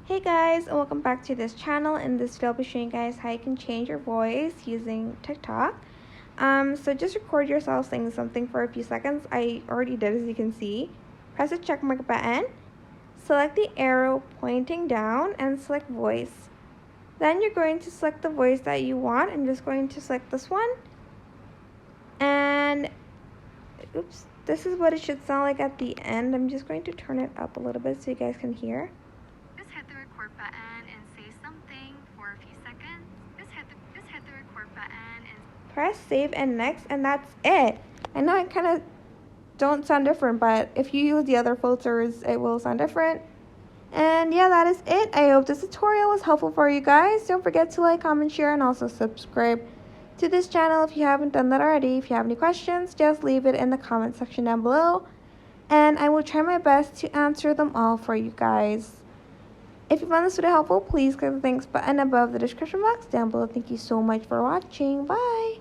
Hey guys, and welcome back to this channel. In this video I'll be showing you guys how you can change your voice using TikTok. So just record yourself saying something for a few seconds. I already did, as you can see. Press the check mark button, select the arrow pointing down, and select voice. Then you're going to select the voice that you want. I'm just going to select this one. And oops, this is what it should sound like at the end. I'm just going to turn it up a little bit so you guys can hear. Just hit the record button and say something for a few seconds. Just hit the record button and press save and next, and that's it. I know I kind of don't sound different, but if you use the other filters it will sound different. And yeah, that is it. I hope this tutorial was helpful for you guys. Don't forget to like, comment, share, and also subscribe to this channel if you haven't done that already. If you have any questions, just leave it in the comment section down below, and I will try my best to answer them all for you guys. If you found this video helpful, please click the thanks button above the description box down below. Thank you so much for watching. Bye!